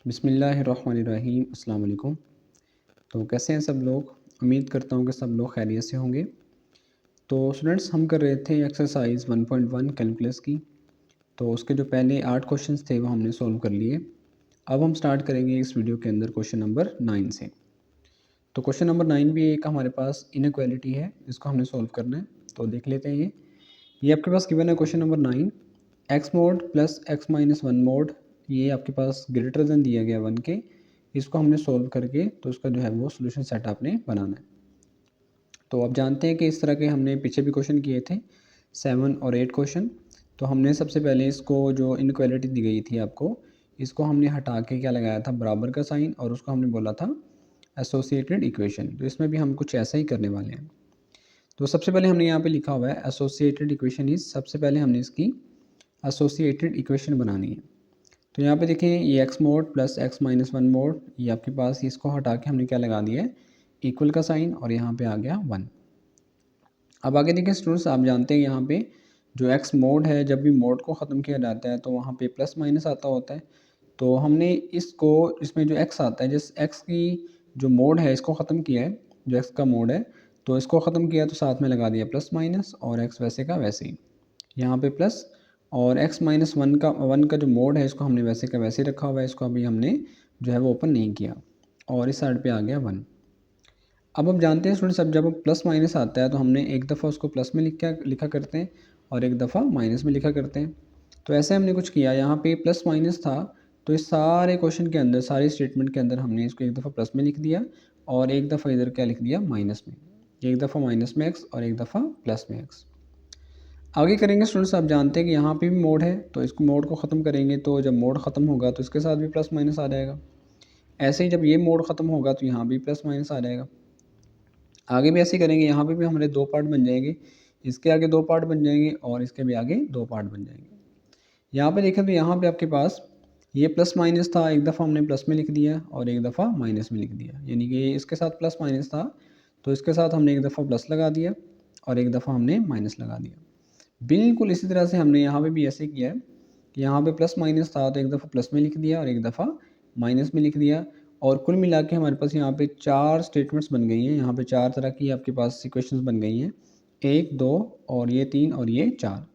बिस्मिल्लाहिर्रहमानिर्रहीम अस्सलाम वालेकुम। तो कैसे हैं सब लोग? उम्मीद करता हूँ कि सब लोग खैरियत से होंगे। तो स्टूडेंट्स, हम कर रहे थे एक्सरसाइज 1.1 कैलकुलस की। तो उसके जो पहले 8 क्वेश्चंस थे वो हमने सॉल्व कर लिए। अब हम स्टार्ट करेंगे इस वीडियो के अंदर क्वेश्चन नंबर 9 से। तो क्वेश्चन नंबर 9 भी एक हमारे पास इनइक्वालिटी है, इसको हमने सॉल्व करना है। तो देख लेते हैं। ये आपके पास गिवन है question number 9, x mode plus x minus one mod. ये आपके पास ग्रेटर देन दिया गया 1 के। इसको हमने सॉल्व करके तो उसका जो है वो सोल्यूशन सेट आपने बनाना है। तो आप जानते हैं कि इस तरह के हमने पीछे भी क्वेश्चन किए थे 7 और 8 क्वेश्चन। तो हमने सबसे पहले इसको जो इनइक्वालिटी दी गई थी आपको, इसको हमने हटा के क्या लगाया था, बराबर का साइन, और उसको हमने बोला था एसोसिएटेड इक्वेशन। तो इसमें भी हम कुछ ऐसा ही करने वाले हैं। तो सबसे पहले हमने यहाँ पे लिखा हुआ है एसोसिएटेड इक्वेशन इज, सबसे पहले हमने इसकी एसोसिएटेड इक्वेशन बनानी है। तो यहाँ पे देखें, ये x mode plus x minus one mod, ये आपके पास, इसको हटा के हमने क्या लगा दिया है, इक्वल का साइन, और यहाँ पे आ गया 1। अब आगे देखें स्टूडेंट्स, आप जानते हैं यहाँ पे जो एक्स मोड है, जब भी मोड को ख़त्म किया जाता है तो वहाँ पे प्लस माइनस आता होता है। तो हमने इसको, इसमें जो एक्स आता है, जिस एक्स की जो मोड है इसको ख़त्म किया है, जो एक्स का मोड है, तो इसको ख़त्म किया तो साथ में लगा दिया प्लस माइनस, और एक्स वैसे का वैसे ही यहाँ पे प्लस, और x माइनस वन का जो मोड है इसको हमने वैसे का वैसे रखा हुआ है, इसको अभी हमने जो है वो ओपन नहीं किया, और इस साइड पे आ गया 1। अब हम जानते हैं स्टूडेंट्स, अब जब प्लस माइनस आता है तो हमने एक दफ़ा उसको प्लस में लिखा करते हैं और एक दफ़ा माइनस में लिखा करते हैं। तो ऐसे हमने कुछ किया, यहाँ पे प्लस माइनस था, तो इस सारे क्वेश्चन के अंदर, सारे स्टेटमेंट के अंदर हमने इसको एक दफ़ा प्लस में लिख दिया और एक दफ़ा इधर क्या लिख दिया, माइनस में। एक दफ़ा माइनस में एक्स और एक दफ़ा प्लस में एक्स। आगे करेंगे स्टूडेंट्स, आप जानते हैं कि यहाँ पे भी मोड है, तो इसको मोड को ख़त्म करेंगे, तो जब मोड ख़त्म होगा तो इसके साथ भी प्लस माइनस आ जाएगा। ऐसे ही जब ये मोड ख़त्म होगा तो यहाँ भी प्लस माइनस आ जाएगा। आगे भी ऐसे ही करेंगे, यहाँ पे भी हमारे 2 पार्ट बन जाएंगे, इसके आगे 2 पार्ट बन जाएंगे और इसके भी आगे 2 पार्ट बन जाएंगे। यहाँ पे देखें तो यहाँ पे आपके पास ये प्लस माइनस था, एक दफ़ा हमने प्लस में लिख दिया और एक दफ़ा माइनस में लिख दिया, यानी कि इसके साथ प्लस माइनस था तो इसके साथ हमने एक दफ़ा प्लस लगा दिया और एक दफ़ा हमने माइनस लगा दिया। बिल्कुल इसी तरह से हमने यहाँ पे भी ऐसे किया है कि यहाँ पे प्लस माइनस था तो एक दफ़ा प्लस में लिख दिया और एक दफ़ा माइनस में लिख दिया, और कुल मिला के हमारे पास यहाँ पे 4 स्टेटमेंट्स बन गई हैं। यहाँ पे 4 तरह की आपके पास इक्वेशंस बन गई हैं, 1, 2 और ये 3 और ये 4।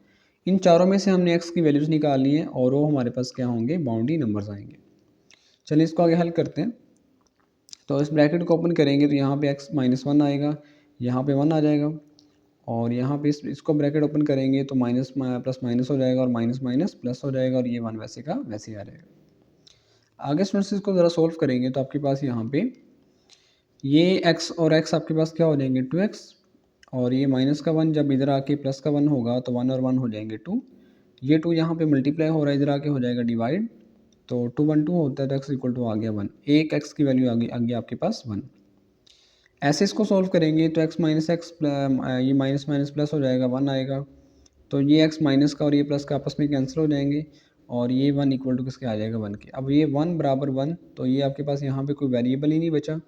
इन चारों में से हमने एक्स की वैल्यूज़ निकालनी है और वो हमारे पास क्या होंगे, बाउंड्री नंबर्स आएंगे। चलिए इसको आगे हल करते हैं। तो इस ब्रैकेट को ओपन करेंगे तो यहाँ पे एक्स माइनस वन आएगा, यहाँ पे 1 आ जाएगा, और यहाँ पे इसको ब्रैकेट ओपन करेंगे तो माइनस प्लस माइनस हो जाएगा और माइनस माइनस प्लस हो जाएगा, और ये 1 वैसे का वैसे ही आ जाएगा। आगे स्टूडेंट्स इसको ज़रा सोल्व करेंगे तो आपके पास यहाँ पे ये x और x आपके पास क्या हो जाएंगे, 2x, और ये माइनस का 1 जब इधर आके प्लस का 1 होगा तो 1 और 1 हो जाएंगे 2। ये 2 यहाँ पे मल्टीप्लाई हो रहा है, इधर आके हो जाएगा डिवाइड, तो 2 1 2 होता है तो x इक्वल टू आ गया 1। एक x की वैल्यू आ गई आपके पास 1। ऐसे इसको सोल्व करेंगे तो x माइनस एक्स, ये माइनस माइनस प्लस हो जाएगा, 1 आएगा, तो ये x माइनस का और ये प्लस का आपस में कैंसिल हो जाएंगे, और ये 1 इक्वल टू किसके आ जाएगा, 1 के। अब ये 1 बराबर 1, तो ये आपके पास यहाँ पे कोई वेरिएबल ही नहीं बचा।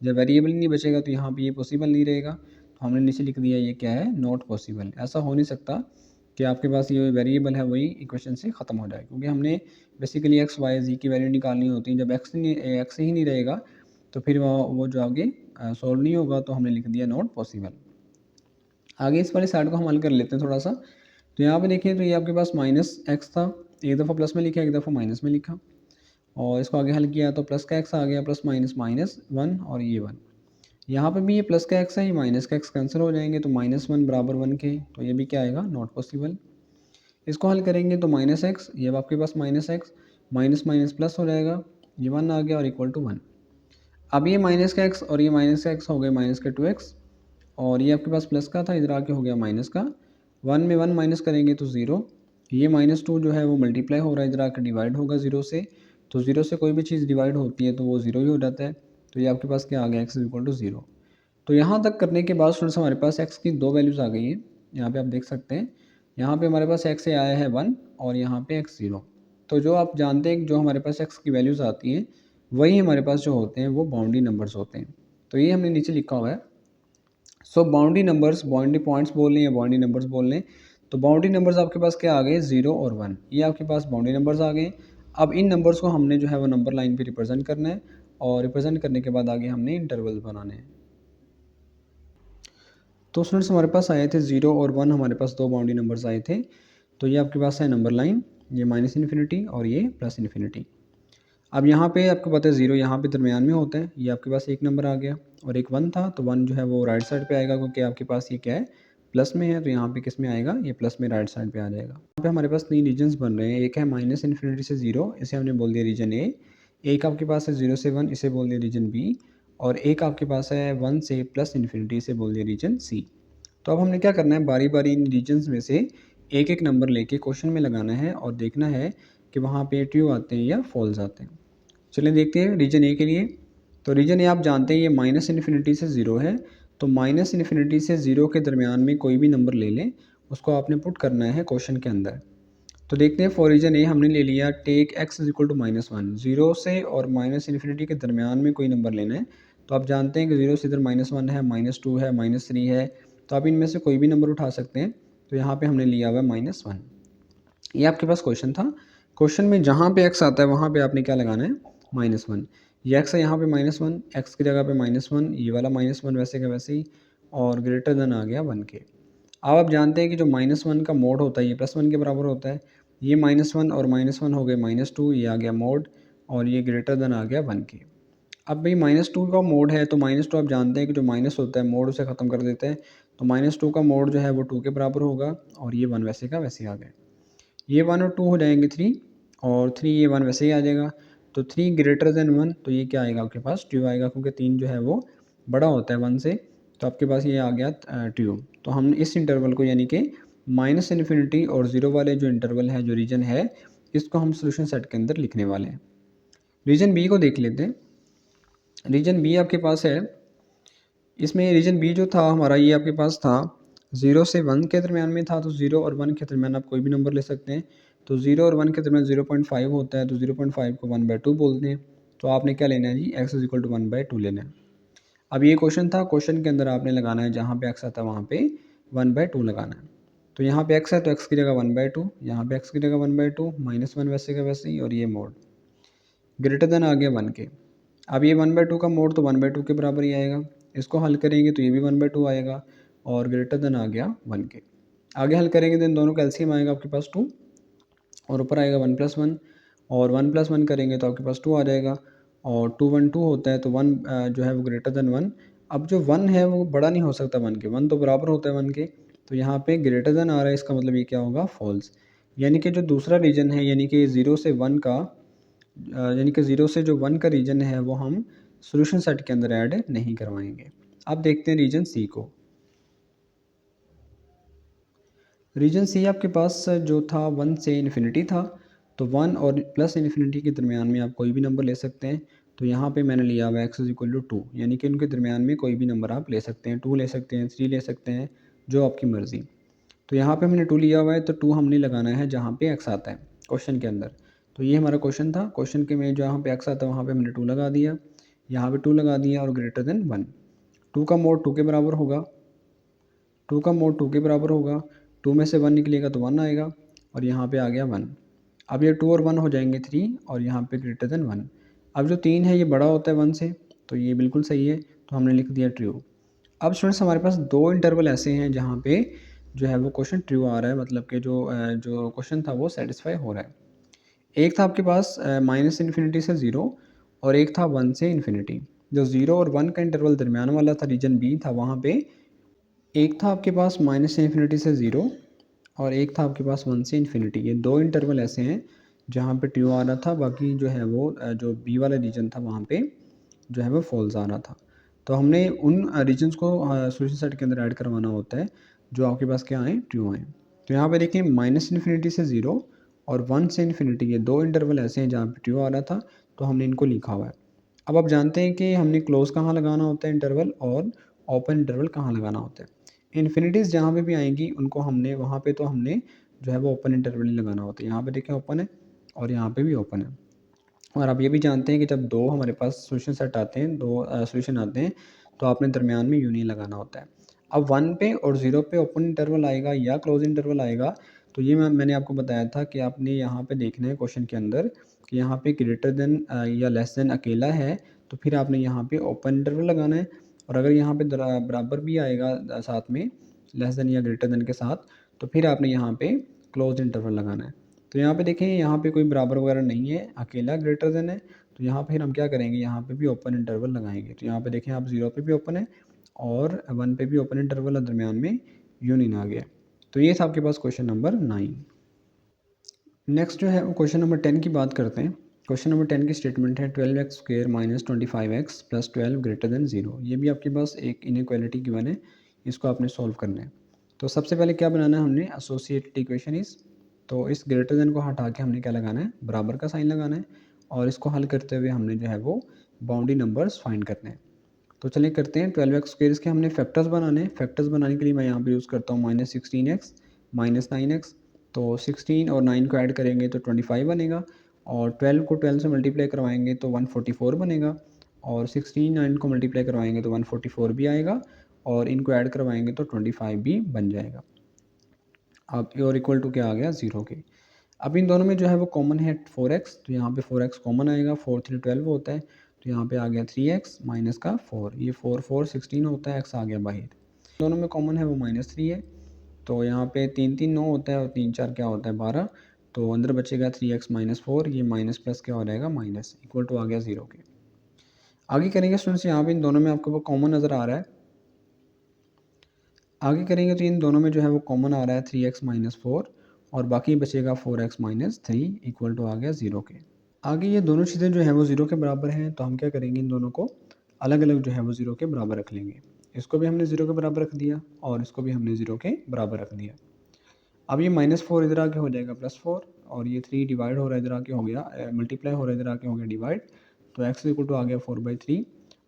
जब वेरिएबल ही नहीं बचेगा तो यहाँ पे ये पॉसिबल नहीं रहेगा, तो हमने नीचे लिख दिया ये क्या है, नॉट पॉसिबल। ऐसा हो नहीं सकता कि आपके पास ये वेरिएबल है वही इक्वेशन से ख़त्म हो जाए, क्योंकि हमने बेसिकली एक्स वाई जी की वैल्यू निकालनी होती है। जब एक्स ही नहीं रहेगा तो फिर वो जो आगे सॉल्व नहीं होगा, तो हमने लिख दिया नॉट पॉसिबल। आगे इस वाली साइड को हम हल कर लेते हैं थोड़ा सा। तो यहाँ पे देखिए, तो ये आपके पास माइनस एक्स था, एक दफ़ा प्लस में लिखा, एक दफ़ा माइनस में लिखा, और इसको आगे हल किया तो प्लस का एक्स आ गया, प्लस माइनस माइनस 1 और ये 1। यहाँ पे भी ये प्लस का एक्स है, ये माइनस का एक्स कैंसिल हो जाएंगे, तो -1 बराबर 1 के, तो ये भी क्या आएगा, नॉट पॉसिबल। इसको हल करेंगे तो माइनस एक्स, ये आपके पास minus X, minus minus plus हो जाएगा, ये 1 आ गया और इक्वल टू 1। अब ये माइनस का एक्स और ये माइनस का एक्स हो गए माइनस का 2x, और ये आपके पास प्लस का था, इधर आके हो गया माइनस का। 1 में 1 माइनस करेंगे तो 0, ये -2 जो है वो मल्टीप्लाई हो रहा है, इधर आकर डिवाइड होगा 0 से, तो 0 से कोई भी चीज़ डिवाइड होती है तो वो 0 ही हो जाता है, तो ये आपके पास क्या आ गया, एक्स इक्वल टू 0। तो यहाँ तक करने के बाद स्टूडेंट्स हमारे पास x की 2 वैल्यूज़ आ गई हैं। यहाँ पे आप देख सकते हैं, यहाँ पे हमारे पास x से आया है 1 और यहाँ पे x 0। तो जो आप जानते हैं कि जो हमारे पास x की वैल्यूज़ आती हैं वही हमारे पास जो होते हैं वो बाउंड्री नंबर्स होते हैं। तो ये हमने नीचे लिखा हुआ है। सो बाउंड्री नंबर्स, बाउंड्री पॉइंट्स बोल लें या बाउंड्री नंबर्स बोल लें, तो बाउंड्री नंबर्स आपके पास क्या आ गए, 0 और 1, ये आपके पास बाउंड्री नंबर्स आ गए। अब इन नंबर्स को हमने जो है वो नंबर लाइन पे रिप्रेजेंट करना है और रिप्रेजेंट करने के बाद आगे हमने इंटरवल बनाने हैं। तो स्टूडेंट्स हमारे पास आए थे 0 और 1, हमारे पास दो बाउंड्री नंबर्स आए थे। तो ये आपके पास है नंबर लाइन, ये माइनस इन्फिनिटी और ये प्लस इन्फिनिटी। अब यहाँ पे आपको पता है 0 यहाँ पे दरमियान में होता है, ये आपके पास एक नंबर आ गया और एक 1 था, तो 1 जो है वो राइट साइड पे आएगा क्योंकि आपके पास ये क्या है, प्लस में है, तो यहाँ पे किस में आएगा, ये प्लस में राइट साइड पे आ जाएगा। यहाँ पे हमारे पास 3 रीजन्स बन रहे हैं, एक है माइनस इन्फिनिटी से 0, इसे हमने बोल दिया रीजन ए, एक आपके पास है 0 से 1, इसे बोल दिया रीजन बी, और एक आपके पास है 1 से प्लस इन्फिनिटी, इसे बोल दिया रीजन सी। तो अब हमने क्या करना है, बारी बारी इन रीजन्स में से एक एक नंबर लेके क्वेश्चन में लगाना है और देखना है कि वहाँ पे ट्रू आते हैं या फॉल्स आते हैं। चलिए देखते हैं रीजन ए के लिए। तो रीजन ए आप जानते हैं ये माइनस इन्फिनिटी से 0 है, तो माइनस इन्फिनिटी से 0 के दरमियान में कोई भी नंबर ले लें, उसको आपने पुट करना है क्वेश्चन के अंदर। तो देखते हैं फॉर रीजन ए हमने ले लिया take X is equal to -1, 0 से और माइनस इन्फिनिटी के दरमियान में कोई नंबर लेना है। तो आप जानते हैं कि 0 से इधर -1 है, -2 है, -3 है, तो आप इनमें से कोई भी नंबर उठा सकते हैं। तो यहाँ पे हमने लिया हुआ है -1। ये आपके पास क्वेश्चन था। क्वेश्चन में जहाँ पे x आता है वहाँ पे आपने क्या लगाना है, -1। ये x है यहाँ पे -1, x की जगह पे -1, ये वाला -1 वैसे का वैसे ही, और ग्रेटर देन आ गया 1 के। अब आप जानते हैं कि जो -1 का मोड होता है ये +1 के बराबर होता है, ये -1 और -1 हो गए -2, ये आ गया मोड, और ये ग्रेटर देन आ गया 1 के। अब भाई -2 का मोड है, तो -2 आप जानते हैं कि जो माइनस होता है मोड उसे ख़त्म कर देता है, तो -2 का मोड जो है वो 2 के बराबर होगा, और ये 1 वैसे का वैसे आ गया। ये 1 और 2 हो जाएंगे 3, और 3 ये 1 वैसे ही आ जाएगा, तो 3 ग्रेटर देन 1, तो ये क्या आएगा आपके पास, ट्रू आएगा, क्योंकि 3 जो है वो बड़ा होता है 1 से, तो आपके पास ये आ गया ट्रू। तो हम इस इंटरवल को यानी कि माइनस इन्फिनिटी और 0 वाले जो इंटरवल है, जो रीजन है, इसको हम सोल्यूशन सेट के अंदर लिखने वाले हैं। रीजन बी को देख लेते हैं। रीजन बी आपके पास है, इसमें रीजन बी जो था हमारा, ये आपके पास था 0 से 1 के दरमियान में था, तो 0 और 1 के दरमियान आप कोई भी नंबर ले सकते हैं। तो 0 और 1 के दरमियान 0.5 होता है, तो 0.5 को 1/2 बोलते हैं। तो आपने क्या लेना है जी, x इज इक्वल टू 1/2 लेना है। अब ये क्वेश्चन था, क्वेश्चन के अंदर आपने लगाना है जहाँ पे x आता है वहाँ पे 1/2 लगाना है। तो यहाँ पे x है, तो x की जगह 1/2, यहाँ पे x की जगह 1/2, -1 वैसे का वैसे ही, और ये मोड ग्रेटर देन आ गया 1 के। अब ये 1/2 का मोड तो 1/2 के बराबर ही आएगा, इसको हल करेंगे तो ये भी 1/2 आएगा, और ग्रेटर देन आ गया 1 के। आगे हल करेंगे तो इन दोनों का एलसीएम आएगा आपके पास 2, और ऊपर आएगा 1 + 1, और 1 + 1 करेंगे तो आपके पास 2 आ जाएगा, और 2 1 2 होता है, तो 1 जो है वो ग्रेटर देन 1। अब जो 1 है वो बड़ा नहीं हो सकता 1 के, 1 तो बराबर होता है 1 के, तो यहाँ पे ग्रेटर देन आ रहा है, इसका मतलब ये क्या होगा, फॉल्स। यानी कि जो दूसरा रीजन है, यानी कि 0 से 1 का यानी कि 0 से जो 1 का रीजन है वो हम सॉल्यूशन सेट के अंदर ऐड नहीं करवाएंगे। अब देखते हैं रीजन सी को। रीजन सी आपके पास जो था 1 से इन्फिनिटी था, तो 1 और प्लस इन्फिनिटी के दरमियान में आप कोई भी नंबर ले सकते हैं। तो यहाँ पे मैंने लिया हुआ x इज इक्वल टू 2, यानी कि उनके दरमियान में कोई भी नंबर आप ले सकते हैं, 2 ले सकते हैं, 3 ले सकते हैं, जो आपकी मर्ज़ी। तो यहाँ पे हमने 2 लिया हुआ है, तो 2 हमने लगाना है जहाँ पे x आता है क्वेश्चन के अंदर। तो ये हमारा क्वेश्चन था, क्वेश्चन के में जहाँ पे x आता है वहाँ पे हमने 2 लगा दिया, यहाँ पे 2 लगा दिया, और ग्रेटर देन 1। 2 का मोड 2 के बराबर होगा, 2 का मोड 2 के बराबर होगा, 2 में से 1 निकलेगा तो 1 आएगा, और यहाँ पे आ गया 1। अब ये 2 और 1 हो जाएंगे 3, और यहाँ पे ग्रेटर देन 1। अब जो 3 है ये बड़ा होता है 1 से, तो ये बिल्कुल सही है, तो हमने लिख दिया ट्रू। अब स्टूडेंट्स हमारे पास 2 इंटरवल ऐसे हैं जहाँ पे जो है वो क्वेश्चन ट्रू आ रहा है, मतलब कि जो क्वेश्चन था वो सेटिस्फाई हो रहा है। एक था आपके पास माइनस इन्फिनिटी से 0, और एक था 1 से इन्फिनिटी। जो 0 और 1 का इंटरवल दरमियान वाला था, रीजन बी था, वहाँ पे एक था आपके पास माइनस इन्फिनिटी से 0, और एक था आपके पास 1 से इन्फिनिटी। ये 2 इंटरवल ऐसे हैं जहाँ पे ट्रू आ रहा था, बाकी जो है वो जो बी वाला रीजन था वहाँ पे जो है वो फॉल्स आ रहा था। तो हमने उन रीजन्स को सॉल्यूशन सेट के अंदर ऐड करवाना होता है जो आपके पास क्या आए, ट्रू आए। तो यहाँ पे देखिए माइनस इन्फिनिटी से 0 और 1 से इन्फिनिटी, ये 2 इंटरवल ऐसे हैं जहाँ पे ट्रू आ रहा था, तो हमने इनको लिखा हुआ है। अब आप जानते हैं कि हमने क्लोज कहाँ लगाना होता है इंटरवल, और ओपन इंटरवल कहाँ लगाना होता है। इन्फिनिटीज़ जहाँ पे भी आएंगी उनको हमने वहाँ पे तो हमने जो है वो ओपन इंटरवल ही लगाना होता है। यहाँ पे देखें ओपन है, और यहाँ पे भी ओपन है। और आप ये भी जानते हैं कि जब 2 हमारे पास सॉल्यूशन सेट आते हैं, 2 सॉल्यूशन आते हैं, तो आपने दरमियान में यूनियन लगाना होता है। अब 1 पे और 0 पे ओपन इंटरवल आएगा या क्लोज इंटरवल आएगा, तो ये मैंने आपको बताया था कि आपने यहाँ पे देखना है क्वेश्चन के अंदर कि यहाँ पे ग्रेटर देन या लेस देन अकेला है, तो फिर आपने यहाँ पे ओपन इंटरवल लगाना है। और अगर यहाँ पे बराबर भी आएगा साथ में लेस देन या ग्रेटर देन के साथ, तो फिर आपने यहाँ पे क्लोज इंटरवल लगाना है। तो यहाँ पे देखें, यहाँ पे कोई बराबर वगैरह नहीं है, अकेला ग्रेटर देन है, तो यहाँ पे फिर हम क्या करेंगे, यहाँ पे भी ओपन इंटरवल लगाएंगे। तो यहाँ पे देखें आप 0 पे भी ओपन है और 1 पे भी ओपन इंटरवल और दरमियान में यूनियन आ गया। तो ये था आपके पास क्वेश्चन नंबर 9। नेक्स्ट जो है वो क्वेश्चन नंबर 10 की बात करते हैं। क्वेश्चन नंबर 10 की स्टेटमेंट है 12x² - 25x + 12 ग्रेटर देन 0। ये भी आपके पास एक इनइक्वालिटी गिवन है, इसको आपने सॉल्व करना है। तो सबसे पहले क्या बनाना है हमने, एसोसिएटेड इक्वेशन इस, तो इस ग्रेटर देन को हटा के हमने क्या लगाना है, बराबर का साइन लगाना है। और इसको हल करते हुए हमने जो है वो बाउंड्री नंबर्स फाइंड करने हैं। तो चलिए करते हैं। 12x² इसके हमने फैक्टर्स बनाने हैं। फैक्टर्स बनाने के लिए मैं यहाँ पे यूज़ करता हूँ -16x - 9x। तो 16 और 9 को ऐड करेंगे तो 25 बनेगा, और 12 को 12 से मल्टीप्लाई करवाएंगे तो 144 बनेगा, और 16 9 को मल्टीप्लाई करवाएंगे तो 144 भी आएगा, और इनको ऐड करवाएंगे तो 25 भी बन जाएगा। अब और इक्वल टू क्या आ गया, 0 के। अब इन दोनों में जो है वो कॉमन है 4x, तो यहाँ पे 4x कॉमन आएगा, 4 3 12 होता है, तो यहाँ पे आ गया 3x माइनस का 4, ये 4 4 16 होता है, x आ गया बाहर। दोनों में कॉमन है वो -3 है, तो यहाँ पे 3 3 9 होता है, और 3 4 क्या होता है 12, तो अंदर बचेगा 3x - 4, ये माइनस प्लस क्या हो जाएगा माइनस, इक्वल टू आ गया 0 के। आगे करेंगे स्टूडेंट्स, यहाँ पे इन दोनों में आपको वो कॉमन नज़र आ रहा है। आगे करेंगे तो इन दोनों में जो है वो कॉमन आ रहा है 3x - 4, और बाकी बचेगा 4x - 3 इक्वल टू आ गया 0 के। आगे ये दोनों चीज़ें जो है वो 0 के बराबर हैं, तो हम क्या करेंगे, इन दोनों को अलग अलग जो है वो 0 के बराबर रख लेंगे। इसको भी हमने 0 के बराबर रख दिया, और इसको भी हमने 0 के बराबर रख दिया। अब ये -4 इधर आके हो जाएगा +4, और ये 3 डिवाइड हो रहा है इधर आके हो गया, मल्टीप्लाई हो रहा है इधर आके हो गया डिवाइड, तो x इक्वल टू आ गया 4/3,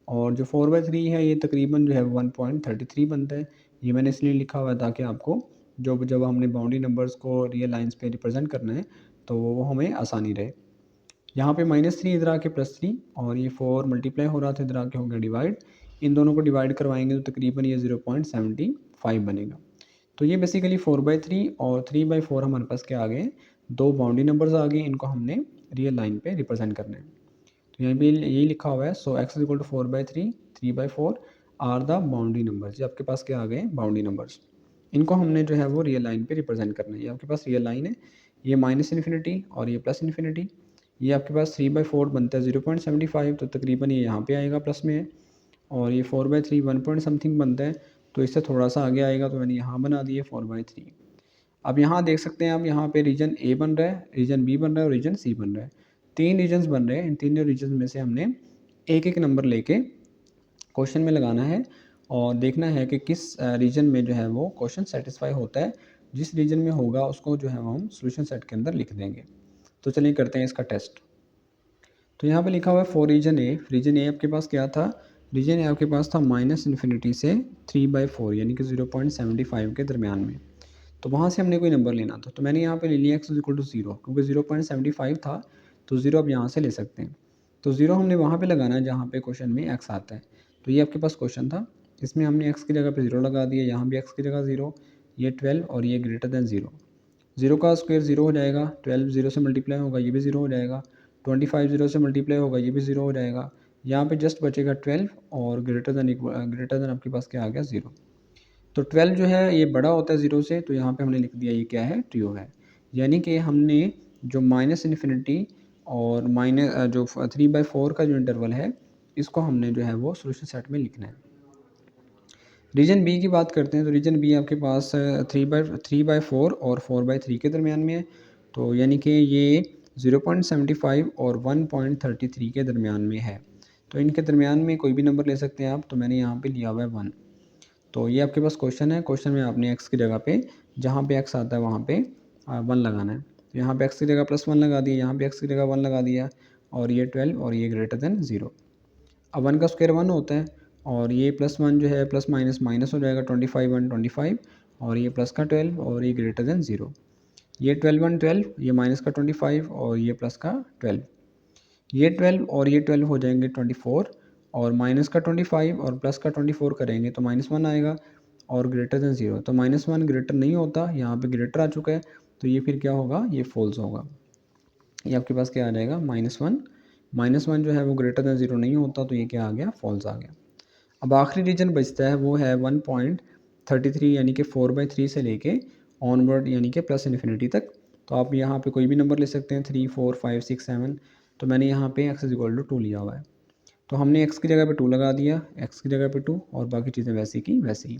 और जो 4/3 है ये तकरीबन जो है 1.33 बनता है। ये मैंने इसलिए लिखा हुआ है ताकि आपको जब हमने बाउंड्री नंबर्स को रियल लाइंस पे रिप्रेजेंट करना है तो वो हमें आसानी रहे। यहाँ पे -3 इधर आके +3, और ये 4 मल्टीप्लाई हो रहा था इधर आके हो गया डिवाइड, इन दोनों को डिवाइड करवाएंगे तो तकरीबन ये 0.75 बनेगा। तो ये बेसिकली 4/3 और 3/4 हमारे पास क्या आ गए, दो बाउंड्री नंबर्स आ गए, इनको हमने रियल लाइन पे रिप्रेजेंट करना है। तो यहाँ पे यही लिखा हुआ है, so x equal to 4/3 3/4 are the boundary numbers. ये आपके पास क्या आ गए, बाउंड्री नंबर्स, इनको हमने जो है वो रियल लाइन पे रिप्रेजेंट करना है। ये आपके पास रियल लाइन है, ये -∞ और ये +∞। ये आपके पास 3/4 बनता है 0.75, तो तकरीबन ये यहाँ पे आएगा प्लस में है, और ये 4/3 1 पॉइंट समथिंग बनता है, तो इससे थोड़ा सा आगे आएगा, तो मैंने यहाँ बना दिए 4/3। अब यहाँ देख सकते हैं आप, यहाँ पे रीजन ए बन रहा है, रीजन बी बन रहा है और रीजन सी बन रहा है। 3 रीजन्स बन रहे हैं, इन तीनों रीजन में से हमने एक एक नंबर लेके क्वेश्चन में लगाना है, और देखना है कि किस रीजन में जो है वो क्वेश्चन सेटिस्फाई होता है। जिस रीजन में होगा उसको जो है हम सोल्यूशन सेट के अंदर लिख देंगे। तो चलिए करते हैं इसका टेस्ट। तो यहाँ पे लिखा हुआ है फॉर रीजन ए। रीजन ए आपके पास क्या था, रीजन ए आपके पास था -∞ से 3/4 यानी कि 0.75 के दरमियान में। तो वहाँ से हमने कोई नंबर लेना था, तो मैंने यहाँ पे ले लिया x इक्वल टू 0, क्योंकि 0.75 था, तो 0 आप यहाँ से ले सकते हैं। तो 0 हमने वहाँ पे लगाना है जहाँ पे क्वेश्चन में x आता है। तो ये आपके पास क्वेश्चन था, इसमें हमने x की जगह पे 0 लगा दिया, यहाँ भी x की जगह 0, ये 12 और ये ग्रेटर देन 0। 0 का स्क्वायर 0 हो जाएगा, 12 0 से मल्टीप्लाई होगा ये भी 0 हो जाएगा, 25 0 से मल्टीप्लाई होगा ये भी 0 हो जाएगा। यहाँ पे जस्ट बचेगा 12, और ग्रेटर देन आपके पास क्या आ गया 0। तो 12 जो है ये बड़ा होता है 0 से, तो यहाँ पे हमने लिख दिया ये क्या है, ट्रू है। यानी कि हमने जो -∞ और जो 3/4 का जो इंटरवल है, इसको हमने जो है वो सोल्यूशन सेट में लिखना है। रीजन बी की बात करते हैं, तो रीजन बी आपके पास 3/4 और 4/3 के दरमियान में है, तो यानी कि ये 0.75 और 1.33 के दरमियान में है। तो इनके दरमियान में कोई भी नंबर ले सकते हैं आप, तो मैंने यहाँ पे लिया हुआ है 1। तो ये आपके पास क्वेश्चन है, क्वेश्चन में आपने x की जगह पे, जहाँ पे x आता है वहाँ पे 1 लगाना है। तो यहाँ पे x की जगह +1 लगा दिया, यहाँ पे x की जगह 1 लगा दिया, और ये 12 और ये ग्रेटर देन 0। अब 1 का स्क्वायर 1 होता है, और ये +1 जो है प्लस माइनस माइनस हो जाएगा, 25 1 25, और ये प्लस का 12 और ये ग्रेटर देन 0। ये 12 1 12, ये माइनस का 25 और ये प्लस का 12। ये 12 और ये 12 हो जाएंगे 24, और माइनस का 25 और प्लस का 24 करेंगे तो -1 आएगा, और ग्रेटर देन 0। तो -1 ग्रेटर नहीं होता, यहाँ पे ग्रेटर आ चुका है, तो ये फिर क्या होगा, ये फॉल्स होगा। ये आपके पास क्या आ जाएगा -1। -1 जो है वो ग्रेटर दैन 0 नहीं होता, तो ये क्या आ गया, फॉल्स आ गया। अब आखिरी रीजन बचता है वो है 1.33 यानी कि 4/3 से लेके ऑनवर्ड यानी कि प्लस इन्फिनिटी तक। तो आप यहाँ पे कोई भी नंबर ले सकते हैं, 3, 4, 5, 6, 7। तो मैंने यहाँ पे x = 2 लिया हुआ है, तो हमने x की जगह पे 2 लगा दिया, x की जगह पे 2, और बाकी चीज़ें वैसी की वैसी ही।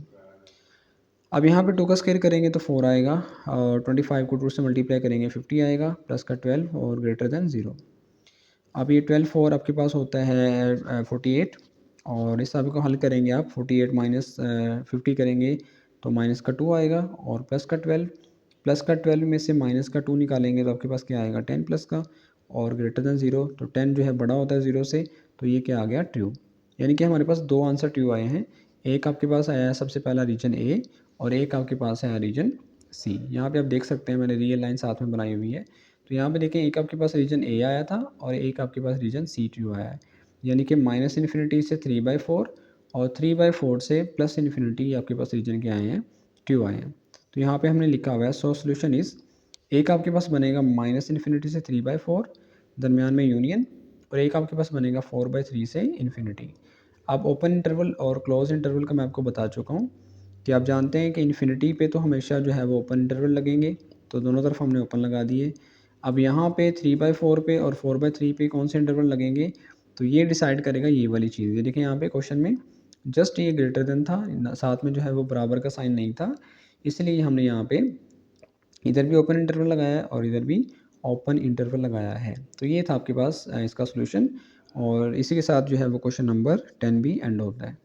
अब यहाँ पे 2 का स्क्वायर करेंगे तो 4 आएगा, और 25 को 2 से मल्टीप्लाई करेंगे 50 आएगा, प्लस का 12 और ग्रेटर दैन 0। अब ये 12 और आपके पास होता है 48, और इस सब को हल करेंगे आप, 48 माइनस 50 करेंगे तो माइनस का 2 आएगा, और प्लस का 12 में से माइनस का 2 निकालेंगे तो आपके पास क्या आएगा, 10 प्लस का, और ग्रेटर दैन 0। तो 10 जो है बड़ा होता है 0 से, तो ये क्या आ गया, ट्रू। यानी कि हमारे पास 2 आंसर ट्रू आए हैं। एक आपके पास आया है सबसे पहला रीजन ए, और एक आपके पास है रीजन सी। यहाँ पे आप देख सकते हैं मैंने रियल लाइन साथ में बनाई हुई है। तो यहाँ पे देखें, एक आपके पास रीजन ए आया था और एक आपके पास रीजन सी ट्रू आया है, यानी कि -इन्फिनिटी से 3/4 और 3/4 से प्लस इन्फिनिटी आपके पास रीजन के आए हैं, ट्रू आए हैं। तो यहाँ पे हमने लिखा हुआ है सो सोल्यूशन इज़, एक आपके पास बनेगा -इन्फिनिटी से 3/4 दरमियान में यूनियन, और एक आपके पास बनेगा 4/3 से इन्फिनिटी। अब ओपन इंटरवल और क्लोज इंटरवल का मैं आपको बता चुका हूँ कि आप जानते हैं कि इन्फिनिटी पे तो हमेशा जो है वो ओपन इंटरवल लगेंगे, तो दोनों तरफ हमने ओपन लगा दिए। अब यहाँ पे 3/4 पे और 4/3 पे कौन से इंटरवल लगेंगे, तो ये डिसाइड करेगा ये वाली चीज़। ये देखें यहाँ पे क्वेश्चन में जस्ट ये ग्रेटर देन था, साथ में जो है वो बराबर का साइन नहीं था, इसलिए हमने यहाँ पे इधर भी ओपन इंटरवल लगाया है और इधर भी ओपन इंटरवल लगाया है। तो ये था आपके पास इसका सोल्यूशन, और इसी के साथ जो है वो क्वेश्चन नंबर 10 भी एंड होता है।